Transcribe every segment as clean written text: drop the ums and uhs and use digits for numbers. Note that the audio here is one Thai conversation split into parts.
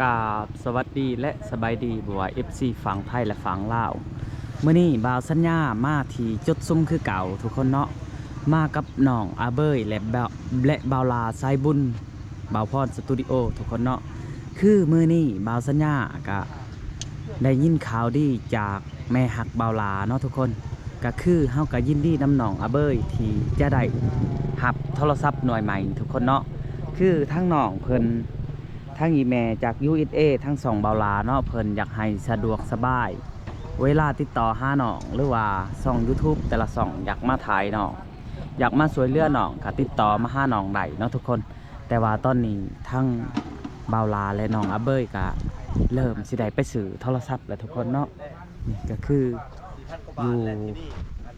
กราบสวัสดีและสบายดีบัว FC ฝั่งไทยและฝั่งลาวเมื่อนี้บ่าวสัญญามาที่จุดซุ่มคือเก่าทุกคนเนาะมากับน้องอาเบยและบ่าวลาสายบุญบ่าวพรสตูดิโอทุกคนเนาะคือมื่อนี้บ่าวสัญญาก็ได้ยินข่าวดีจากแม่หักบ่าวลาเนาะทุกคนก็คือเฮาก็ยินดีนำน้องอาเบยที่จะได้หับโทรศัพท์หน่วยใหม่ทุกคนเนาะคือทั้งน้องเพิ่นทั้งอีแม่จาก USA ทั้งสองเบาลาเนาะเพิ่นอยากให้สะดวกสบายเวลาติดต่อหาน้องหรือว่าช่อง YouTube แต่ละช่องอยากมาถ่ายน้องอยากมาสวยเลือน้องก็ติดต่อมาหาน้องได้เนาะทุกคนแต่ว่าตอนนี้ทั้งเบาลาและน้องอาเบยก็เริ่มสิได้ไปซื้อโทรศัพท์แล้วทุกคนเนาะนี่ก็คืออยู่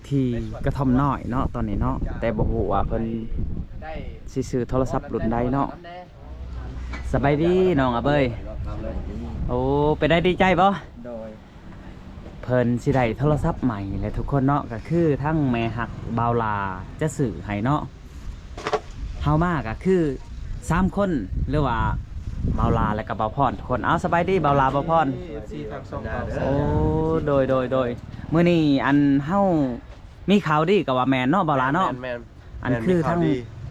ที่กระท่อมน้อยเนาะตอนนี้เนาะแต่บ่ฮู้ว่าเพิ่นสิซื้อโทรศัพท์รุ่นใดเนาะสบายดีน้องอาเบยโอ้ไปได้ดีใจป่ะเพิ่นสิได้โทรศัพท์ใหม่เลยทุกคนเนาะก็คือทั้งแม่หักบ่าวลาจะสื่อให้เนาะเฮามาก็คือ3คนหรือว่าบ่าวลาและก็บ่าวพรทุกคนเอาสบายดีบ่าวลาบ่าวพรโอ้โดยมื้อนี้อันเฮามีข่าวดีก็ว่าแม่นเนาะบ่าวลาเนาะอันคือทั้ง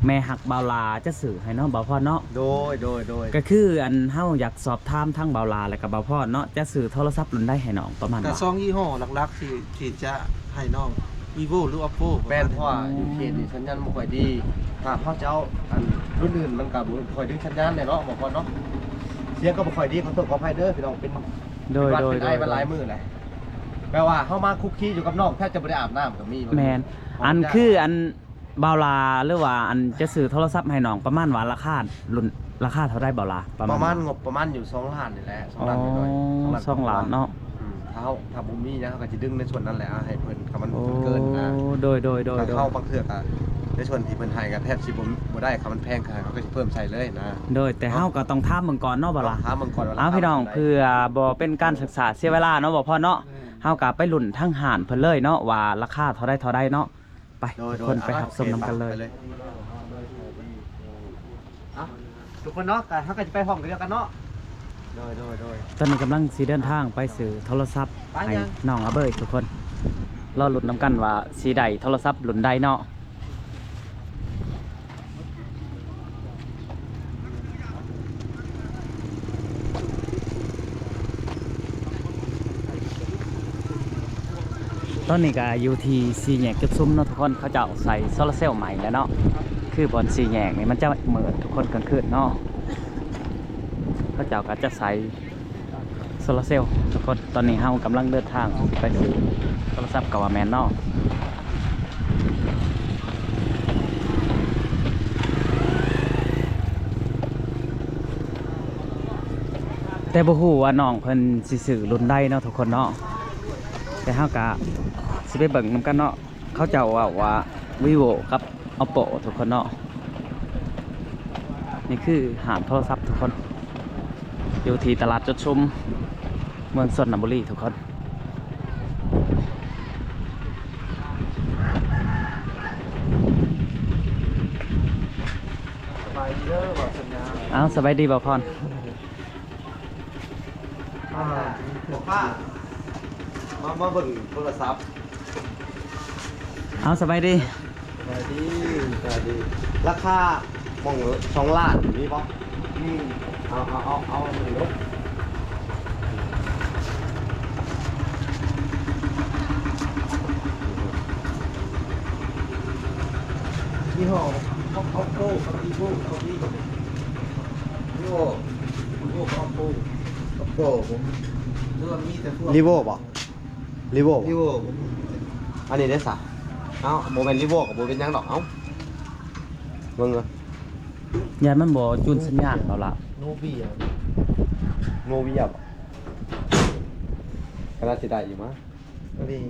แม่หักบ่าวลาจะสื่อให้น้องบ่าวพรเนาะโดยก็คืออันเฮาอยากสอบถามทั้งบ่าวลาและกับบ่าวพรเนาะจะสื่อโทรศัพท์รุ่นได้ให้น้องประมาณแต่ซองยี่ห้อหลักๆที่จะให้น้อง vivo หรือ oppo แม่นเพราะว่าอยู่เขตนี่สัญญาณบ่ค่อยดีถ้าเขาเจ้าอันรุ่นอื่นมันก็บ่ค่อยดึงสัญญาณแน่เนาะบอกก่อนเนาะเสียงก็บ่ค่อยดีขอโทษขออภัยเด้อพี่น้องเป็นโดยเป็นไอ้มาหลายมื้อแหละแปลว่าเฮามาคุกคีอยู่กับน้องแทบจะบ่ได้อาบน้ำก็มีแม่นอันคืออันบ่าวลาหรือว่าอันจะซื้อโทรศัพท์ให้น้องประมาณว่าราคารุ่นราคาเท่าได้บ่าวลาประมาณงบประมาณอยู่2ล้านนี่แหละ2ล้านน้อยๆ2ล้านเนาะถ้าบ่มีนะเขาก็จะดึงในส่วนนั้นแหละให้เพิ่นถ้ามันเกินนะโดยเข้าบางเทื่อก็ในส่วนที่เพิ่นให้ก็แทบสิบ่ได้ครับมันแพงค่ะเขาก็สิเพิ่มใส่เลยนะโดยแต่เฮาก็ต้องถามเบิ่งก่อนเนาะบ่าวลาถามเบิ่งก่อนว่าพี่น้องเพื่อบ่เป็นการศึกษาเสียเวลาเนาะบ่พอเนาะเฮาก็ไปลุ้นทั้งห้านเพิ่นเลยเนาะว่าราคาเท่าใดเนาะไปคนไปรับชมนำกันเลยทุกคนเนาะเขาก็จะไปห้องเดียวกันเนาะโดยตอนนี้กำลังสีเดินทางไปซื้อโทรศัพท์ให้น้องอาเบยทุกคนรอลุ้นนำกันว่าสีใดโทรศัพท์รุ่นใดเนาะตอนนี้ก็อยู่ที่ซีแยกจุดซุ้มเนาะทุกคนเขาจะใส่โซลาร์เซลล์ใหม่แล้วเนาะคือบนซีแยกนี่มันจะเหมือนทุกคนกลางคืนเนาะเขาเจ้าก็จะใส่โซลาร์เซลล์ทุกคนตอนนี้เฮากำลังเดินทางไปซื้อโทรศัพท์กับว่าแมนเนาะแต่บ่ฮู้ว่าน้องเพิ่นสิซื้อรุ่นใดเนาะทุกคนเนาะแต่เฮากะสิไปเบิ่งนำกันเนาะเขาเจ้าว่า vivo กับ oppo ทุกคนเนาะนี่คือหาโทรศัพท์ทุกคนอยู่ที่ตลาดจุดชุมเมืองสนบุรีทุกคนเอาสบายดีบ่พรบอกว่ามาเบิ่งโทรศัพท์เอาสบายดีสวัสดีราคาของ2ล้านมีบ่เอาหนึ่งลูกยี่ห้อเอาโก้กับอีโก้กับอียี่ห้อเอาโก้ผมเรื่องมีแต่พวกรีโวป่ะรีโวอันนี้ได้สะเอ้าโมเป็นรีโวกับโมเป็นยังดอกเอ้าเบิ่งเลยยายมันบ่จุนสัญญาณเราละโนเวียป่ะกระดาษสีได้อยู่มั้ยอันนี้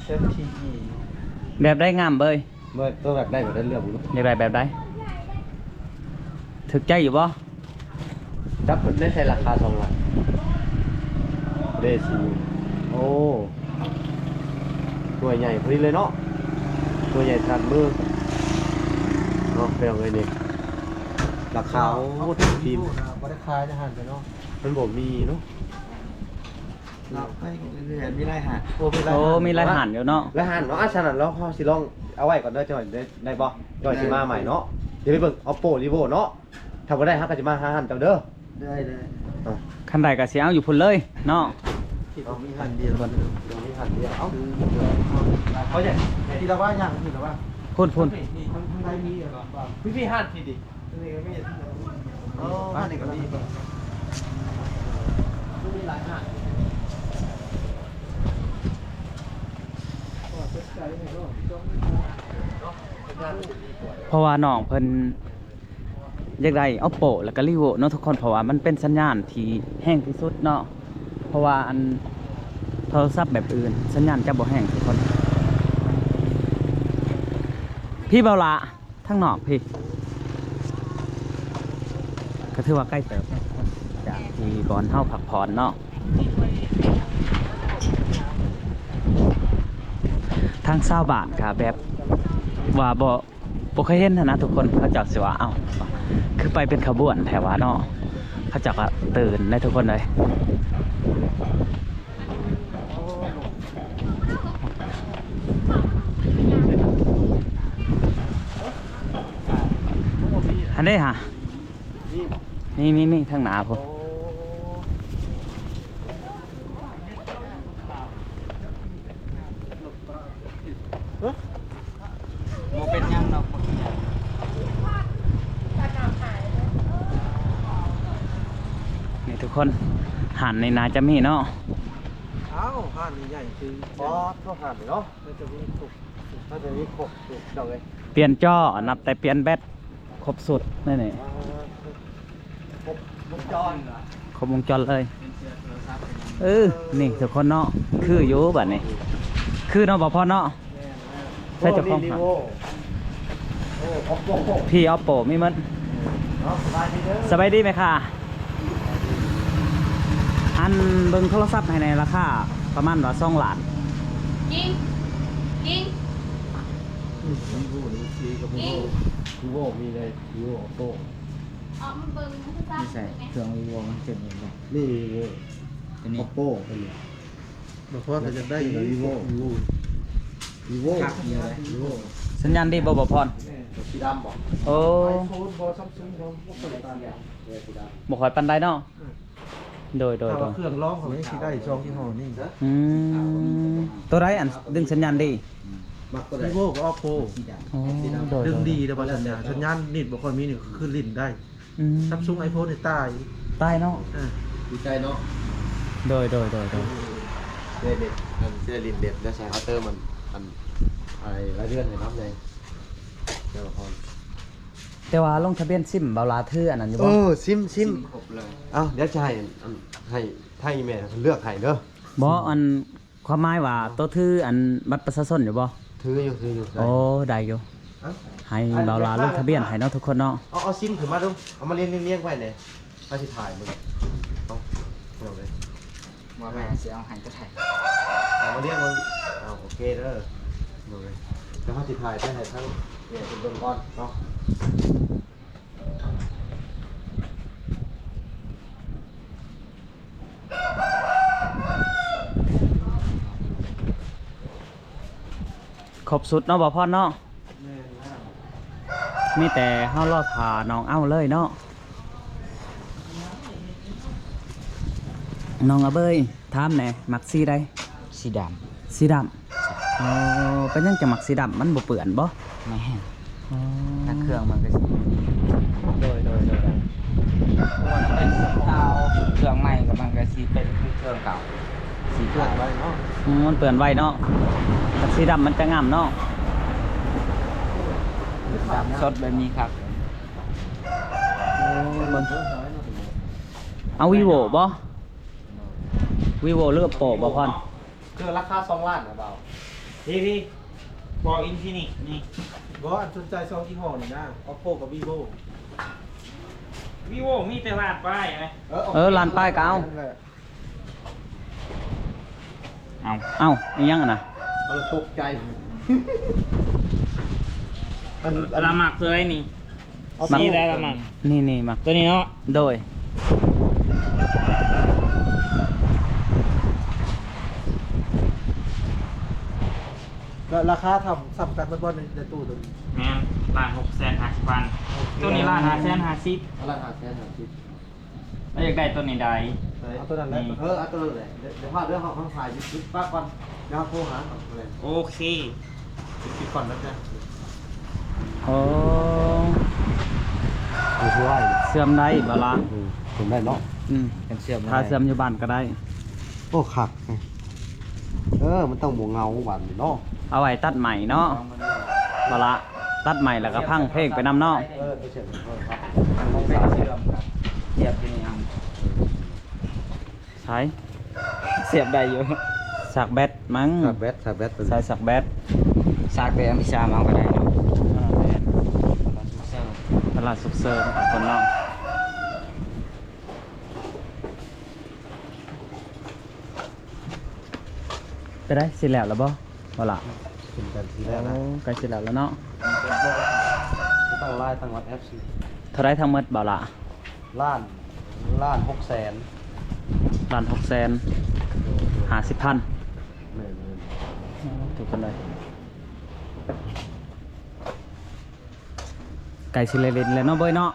เชฟทีแบบได้งามเบยตัวแบบได้แบบได้เรื่องบุญอยากได้แบบได้ถึกใจอยู่บ่จับได้ใช้ราคา2 ล้านเดซีโอ้ตัวใหญ่พอดีเลยเนาะตัวใหญ่ทันมือเนาะเป็นยังไงนี่ ราคาโอ้ทีม บ่ได้ขายนะหันไปเนาะ มันบ่มีเนาะ เราให้เรื่อยๆมีรายหัน โอ้มีรายหันอยู่เนาะ รายหันเนาะฉะนั้นเราพอสิลองเอาไว้ก่อนเด้อจอยได้บ่จอยสิมาใหม่เนาะเดี๋ยวไปเบิ่ง Oppo Vivo เนาะถ้าบ่ได้ฮักก็สิมาหาหันเจ้าเด้อ ได้ คันใดก็สิเอาอยู่พุ่นเลยเนาะ ที่เรามีหันเดียวกัน เดี๋ยวมีหันเดียวเอ้า เขาจะที่เราว่าอย่างที่เราว่า พุ่น นี่ทั้งไทยมีอ่ะพี่หันพี่ดินี่ก็มีอ๋อหันนี่ก็มีมีหลายหัน เพราะว่าน้องเพิ่นอยากได้ Oppo แล้วก็ Vivo เนาะทุกคนเพราะว่ามันเป็นสัญญาณที่แห้งที่สุดเนาะเพราะว่าอันโทรศัพท์แบบอื่นสัญญาณจะบ่แห้งทุกคน พี่เบาละทั้งนอกพี่ก็ถือว่าใกล้เติบจากที่บอนเฮาพักผ่อนเนาะทาง20 บาทค่ะแบบว่าบ่เคยเห็นนะทุกคนเขาเจ้าสิว่าเอ้าคือไปเป็นขบวนแถวว่าเนาะเขาเจ้าก็ตื่นได้ทุกคนเลยอันนี้ฮะนี่ทางหนาผมโมเป็นยังเนาะนี่ทุกคนหันในนาจะมีเนาะ เอ้าหันใหญ่คือ อ๋อตัวหันเนาะ มันจะมีตุก มันจะมีครบถูกเจ้าเลย เปลี่ยนจอนับแต่เปลี่ยนแบตครบสุดนี่นี่ ครบวงจรเหรอ ครบวงจรเลยนี่ทุกคนเนาะคืออยู่บัดนี้คือเนาะบ่พอเนาะใช่เจ้าของ โอ้โอ้ Oppo พี่เอาโปมีมัน เนาะสบายดีเด้อ สบายดีไหมค่ะอันเบิ่งโทรศัพท์ให้ในราคาประมาณว่า2 ล้าน ยิงยิง Vivo นี่ซีกับ Vivo มีเลย Vivo Oppo ออกมาเบิ่งมันจะใส่เครื่อง นี่ Vivo Oppo ไปเลย บอกว่าเขาจะได้ Vivo Vivo Vivo สัญญาณดีบ่พร สีดำบอก โอ้ โฟนบอซัมซุงเขาพวกคนต่าง สีดำ บ่ค่อยปานใดเนาะโดย ถ้าว่าเครื่องร้องของนี่สิได้ช่องที่ห้อนี่ อืมตัวไรอันดึงสัญญาณดี มักตัวไหน Vivo กับ Oppo โอ้โดย ดึงดีแต่ว่าสัญญาณนิดบ่ค่อยมีนี่คือลิ้นได้ อืม ซัมซุง iPhone นี่ตาย ใต้เนาะ ดีใจเนาะ โดย เด็ดอันเสื้อลินเด็ดจะใช้เคาน์เตอร์มันอันอะไรรายเดือนเห็นน้ำเลยเจ้าพร แต่ว่าลงทะเบียนซิมเบาลาทื่ออันนั้นอยู่บ่ ซิมครบเลยเอ้าเดี๋ยวจะให้แม่เลือกให้เด้อ บ่อันความหมายว่าตัวทื่ออันบัตรประชาชนอยู่บ่ ถืออยู่ โอ้ได้อยู่ให้เบาลาลงทะเบียนให้เนาะทุกคนเนาะ เอาซิมถือมาดูเอามาเลี้ยงไว้เนี่ยถ้าสิถ่ายมึงเอาเลย ว่าแม่เสียเอาหายก็ถ่าย เอามาเลี้ยงมึงเอาโอเคเด้อเอาเลยแล้วถ้าสิถ่ายไปให้ทั้งเนี่ยเป็นเบิ่งก่อนเนาะ ครบสุดเนาะบ่พรเนาะมีแต่เฮารอทาน้องเอาเลยเนาะน้องอะเบยถามแหน่มักสีใด สีด สีดำอ๋อเป็นยังจะมักสีดำมันบ่เปื่อนบ่ ำไม่แห้ง อ๋อ ถ้าเครื่องมันก็สี โดย มันเป็นสีขาวเครื่องใหม่กับมันก็สีเป็นเครื่องเก่าสี เพื่อ ขาน ว ไว้เนาะ มันเปื่อนไวเนาะแต่สีดำมันจะงามเนาะ สดแบบนี้ครับ เอาวีโวบ่วีโวหรือโปบ่พร คือราคา2 ล้านนะเบา พี่บอกอินฟินิตนี่ บ่อันสนใจช่องที่ห้อนี่นะ Oppo กับ Vivo วิโวมีแต่ลาดป้ายไหม ลานป้ายก็เอา นั่นแหละ เอาอีหยังอะนะ เอาละตกใจ ละหมักเลยนี่ สีได้ละมัน นี่มัก ตัวนี้เนาะ โดย แล้วราคาทำสับกันเมื่อก่อนในตู้ตัวนี้ แม่น1,650,000ตัวนี้1,550,000 อะไรหาแค่หาชิป แล้วอยากได้ตัวนี้ได้ เอาตัวนั้นแหละเอาตัวนั้นแหละเดี๋ยวพาเรื่องของข้างฝ่ายยึดป้าก่อนเดี๋ยวโทรหาก่อนเลย โอเค ยึดก่อนแล้วกัน โอ้ ดูช่วย เสื่อมได้บ่ล่ะ ผมได้เนาะ เป็นเสื่อม ถ้าเสื่อมอยู่บ้านก็ได้ โอ้ขักมันต้องหมูเงาหวานเนาะ เอาไว้ตัดใหม่เนาะบ่ล่ะตัดใหม่แล้วก็พังเพลงไปนำเนาะ ไปเสร็จครับ มันเป็นเสื่อมครับเสียบที่นี่ครับ ใช้ เสียบได้อยู่ สักแบตมั้ง สับแบต ใช้สักแบต ซากแต่มิชามาก็ได้เนาะ ตลาดสุกเซิร์ฟคนเนาะไปได้สิแล้วบ่บ่ล่ะ กินกันทีแร โอ้ กนะ ใกล้สิแล้วแล้วเนาะ ตั้งไลน์ตั้งวัดแอปสิ เท่าไรทั้งหมดบ่ล่ะ ล้าน600,000 ล้าน600,000 50,000ถูกกันเลยไก่สิเลเล่นแล้วเนาะเบ้ยเนาะ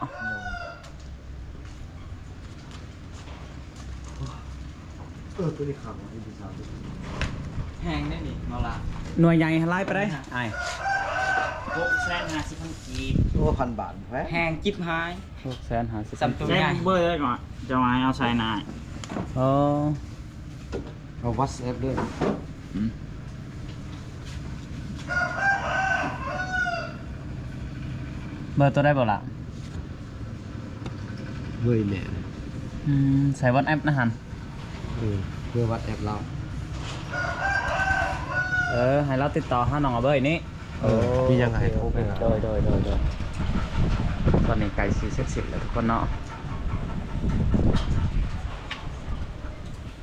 ตัวนี้ขังที่ที่สาม แห้งได้นี่มาละ หน่วยใหญ่ไล่ไปได้ไอ้ 650,000 กีบ ตัว1,000 บาทแพ้ แห้งจิ๊บหาย 650,000 สัมตัวใหญ่เบอร์เลยก่อนจะมาเอาใส่นาย โอ้ เอาวัดแอปด้วย เบอร์ตัวได้บ่ล่ะ เว้ยแม่ ใส่วัดแอปนะฮัน เพื่อวัดแอปเรา ให้เราติดต่อหาน้องเบอร์นี่ พี่ยังไงโทรไปหา โดยตอนนี้ไก่สีเสร็จแล้วทุกคนเนาะ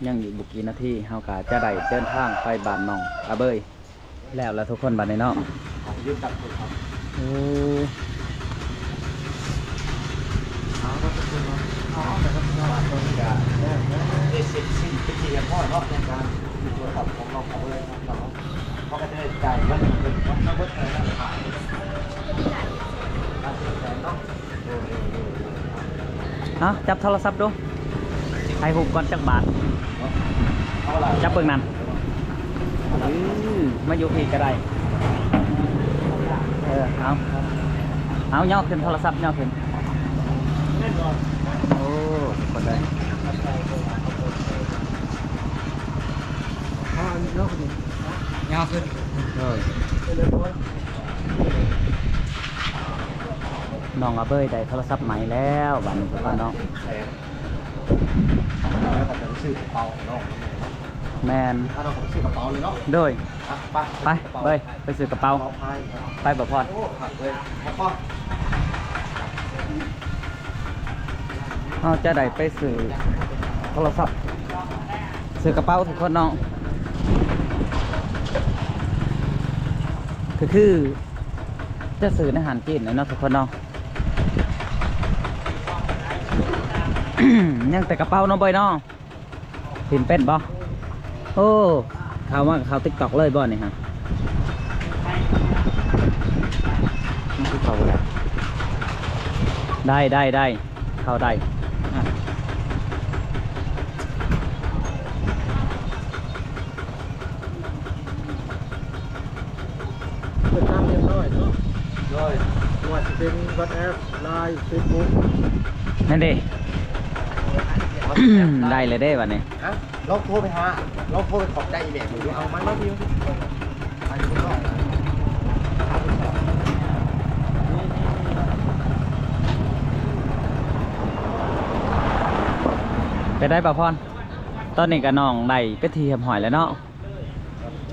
ยังอยู่บุกี่นาทีเฮากะจะได้เดินทางไปบ้านน้องอาเบยแล้วทุกคนบ้านนี้เนาะ ยืมตัดเลยครับ โอ้ เอาก็จะเป็นเอาแต่ก็เป็นว่าตัวนี้ก็ได้เสร็จสิ้นพิธีกันพ่อเนาะในการตัวตัดของเราเขาเลยครับเขาก็จะได้จ่ายเงินเป็นน้ำเบิดอะไรนะขายเนาะ เอาจับโทรศัพท์ดูให้หุบก่อนจักบาท เอาอะไร จับเบิ่งนั่นมาอยู่พี่ก็ได้เอาย่อขึ้นโทรศัพท์ย่อขึ้นโอ้ทุกคนได้ เอาอันนี้เนาะคนนี้ ยาวขึ้น น้องอาเบยได้โทรศัพท์ใหม่แล้วบ้านนี้ทุกคนเนาะ แล้วก็จะซื้อกระเป๋าเนาะ แมน ถ้าเราซื้อกระเป๋าเลยเนาะ โดย ไป ไปเบยไปซื้อกระเป๋า พาย ไปบ่พอด โอ้ขัดเลยแล้วก็ เราจะได้ไปซื้อโทรศัพท์ซื้อกระเป๋าทุกคนเนาะคือจะซื้อในอาหารจีนเนาะทุกคนเนาะ ยังแต่กระเป๋าเนาะเบยเนาะพิมพ์เป็นบ่โอ้เขาว่าเขาติ๊กต็อกเลยบ่นี่ฮะมันคือเขาได้เขาได้อ่ะ เป็นน้ำเรียบร้อยเนาะร้อยว่าจะเป็นวัดแอปไลน์เฟซบุ๊ก นั่นดิ ได้เลยได้วันนี้ ฮะลองโทรไปหาลองโทรไปขอบได้อีเมลดูเอามันมาพิมพ์ไปดูก่อน ไปได้ป่ะพรตอนนี้กับน้องได้ไปทีเหียบหอยแล้วเนาะ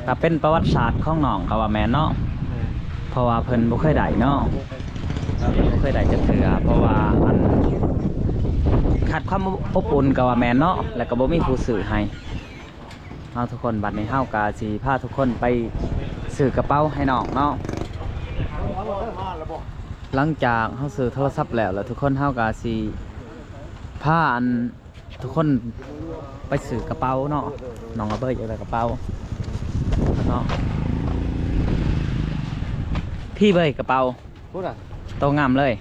ถ้าเป็นประวัติศาสตร์ของน้องก็ว่าแม่นเนาะเพราะว่าเพิ่นบ่เคยได้เนาะบ่เคยได้จักเทื่อเพราะว่ามันขาดความอบอุ่นก็ว่าแม่นเนาะแล้วก็บ่มีผู้ซื้อให้เฮาทุกคนบัดนี้เฮาก็สิพาทุกคนไปซื้อกระเป๋าให้น้องเนาะ หลังจากเฮาซื้อโทรศัพท์แล้วทุกคนเฮาก็สิพาอันทุกคนไปซื้อกระเป๋าเนาะน้องอาเบ้ยอยากได้กระเป๋าเนาะพี่เบ้ยกระเป๋า พูดอ่ะ โตงามเลย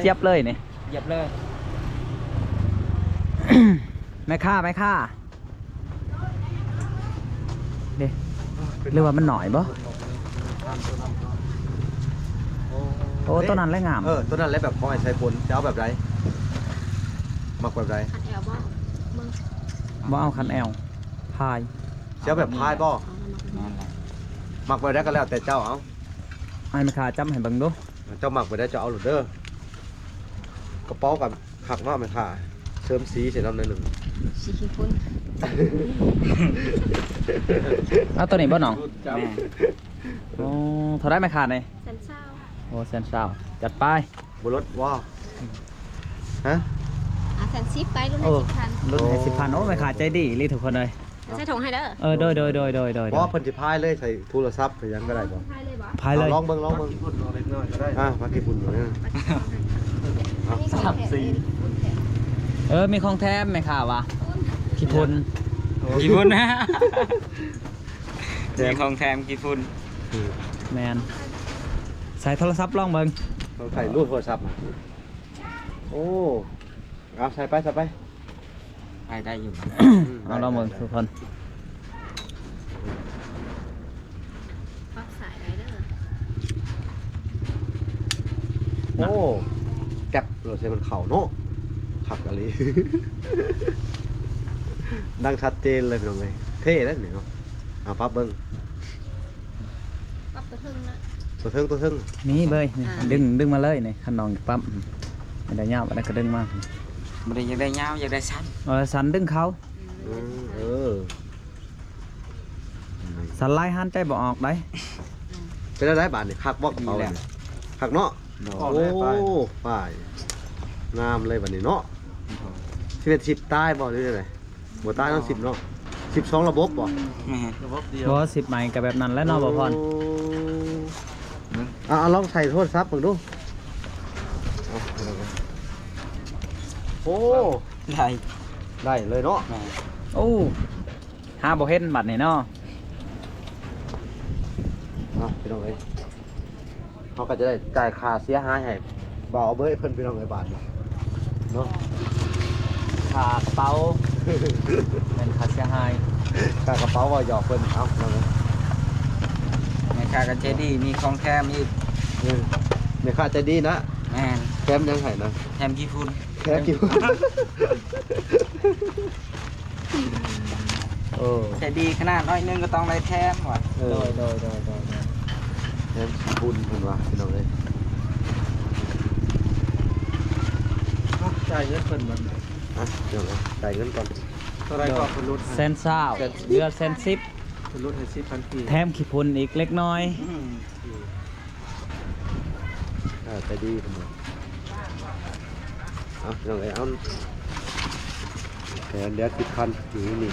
เจี๊ยบเลยนี่ เหยียบเลย แม่ค่าเด้หรือว่ามันหน่อยบ่โอ้ตัวนั้นแหละงาม ตัวนั้นแล้วแบบพอใช้ผลจะเอาแบบไรมักแบบไร ขัดแอวบ่มึง บ่เอาคันแอลพาย จะเอาแบบพายบ่ นั่นแหละ มักแบบได้ก็แล้วแต่เจ้าเอา ไอ้แม่ค่าจำให้เบิ่งดู เจ้ามักแบบได้เจ้าเอาหลุดเด้อกระเป๋ากับขักนอกไหมค่ะเสริมสีเสร็จแล้วหนึ่ง สีขี้ฝุ่น เอาตัวนี้บ่น้อง แม่ โอ้เท่าได้แม่ค่านี่ แสนเศร้า โอ้แสนเศร้าจัดไป บนรถว้าฮะ แสน10ไปรุ่น โอ้ ละ10,000 รุ่นให้10,000โอ้แม่ค่าใจดีรีทุกคนเลย ใส่ถุงให้เด้อ โดย ว่าเพิ่นสิพายเลยใส่โทรศัพท์ไปยังก็ได้บ่ ใช่เลยบ่ พายเลย ลองเบิ่งมากี่ฝุ่นอยู่เนี่ย สับสี มีของแท้แม่ค่าวะขี้พุ่น กี่ฝุ่นนะมีของแถมกี่ฝุ่น แมนใส่โทรศัพท์ลองเบิ่ง ใส่รูปโทรศัพท์โอ้เอาใส่ไป ไปได้อยู่ เอาลองเบิ่งทุกคน ปักสายได้เด้อ โอ้แก็บรถใส่มันเข่าเนาะขับอะไร ดังชัดเจนเลยพี่น้องเลยเท่แล้วเนี่ยเนาะเอาปั๊บเบิ้ง ปักตัวทึ่งนะ ตัวเทิง นี่เบยนี่ดึงมาเลยนี่คันน้องปั๊มไม่ได้ยาวอะไรก็ดึงมา ไม่ได้อยากได้ยาวอยากได้สั้น สันดึงเขา เออ สันไล่หันใจบ่ออกได้ เป็นอะไรบาทนี่คักบอกเขาเนี่ยคักเนาะโอ้ป้ายงามเลยบัดนี้เนาะ11 10ใต้บ่หรือไงบ่ใต้ต้อง10เนาะ12ระบบบ่ แม่ บ่10ใหม่กับแบบนั้นแล้วเนาะบ่พร ลองใส่โทรศัพท์เบิ่งดูโอ้ ได้ ได้เลยเนาะ แม่ โอ้หาบ่เห็นบัดนี่เนาะ พี่น้องเอ้ยเขาก็จะได้จ่ายค่าเสียหายให้บ่าวเบ้ยเพิ่นพี่น้องเอ้ยบาทเนาะ ค่ากระเป๋าเป็นค่าเสียหาย ค่ากระเป๋าว่าหยอกเพิ่นเอาพี่น้องเอ้ย แม่ค้ากับเจดีมีของแถมอีก เนี่ยค่าใจดีนะ แม่น แถมยังให้นะ แถมกี่ฝุ่น แถมกี่โอ้ ใจดีขนาดน้อยนึงก็ต้องได้แถมว่ะ โดย แถมกี่บุญเพิ่นว่าพี่น้องเอ้ย จ่ายเงินเพิ่นมัน พี่น้องเอ้ยจ่ายเงินก่อน เท่าไรก็เพิ่นลด แสนเศร้าเดือนแสนสิบ เพิ่นลดให้10,000 ปี แถมขี้พุ่นอีกเล็กน้อย ใจดีเพิ่นว่าเอาพี่น้องเอ้ยเอาแถมเดี๋ยว10,000อยู่นี่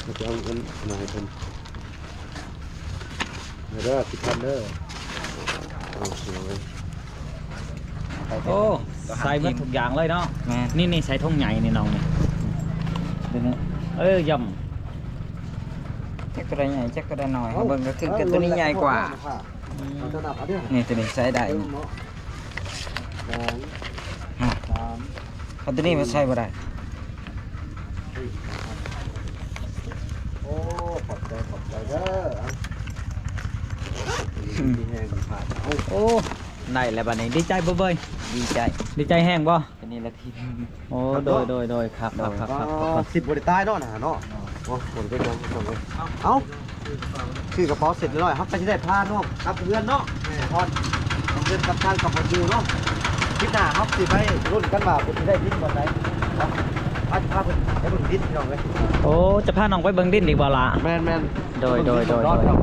เราจะเอาเงินมาให้เพิ่นเด้อ10,000เด้อเอาพี่น้องเอ้ย โอ้ใส่หมดทุกอย่างเลยเนาะ แม่น นี่ใส่ทงใหญ่นี่น้องนี่ดึงย่ จักก็ได้ใหญ่จักก็ได้น้อยเอาเบิ่งก็คือตัวนี้ใหญ่กว่า เอาเท่านั้นเอาเด้อ นี่ตัวนี้ใช้ได้นี่ เอาตัวนี้มาใช้บ่ได้ โอ้ขอบใจเด้อมีแห้งผ่านเอา ำโอ้ได้แล้วบัดนี้ดีใจบ่เบย ดีใจ ดีใจแห้งบ่ ตัวนี้ละที โอ้โดยครับ 10บริใต้เนาะนะเนาะโอ้คนก็ยังส่งเลยเอาคือกระเป๋าเสร็จเรียบร้อยครับก็จะได้พาน้องครับเพื่อนเนาะพอดเพื่อนกับทางกับมาดูเนาะคิดหน้าครับสิไปรุ่นกันว่าผมจะได้ดิ้นวันไหนครับพาเพื่อนให้เพื่อนดิ้นพี่น้องเลย โอ้จะพาน้องไปเบิ่งดินอีกบ่ล่ะ แมน โดย รอดครับ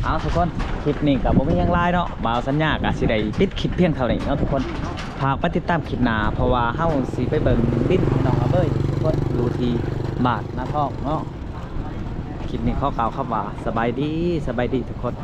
เอาทุกคนคลิปนี้กับผมไม่ยังไลน์เนาะบ่าวสัญญากับสิได้ปิดคลิปเพียงเท่านี้เนาะทุกคนฝากไปติดตามคลิปหน้าเพราะว่าเฮาสิไปเบิ่งดินให้น้องอาเบ้ยทุกคนดูทีบาทหน้าท้องเนาะคลิปนี้ขอกล่าวคำว่าสบายดีทุกคน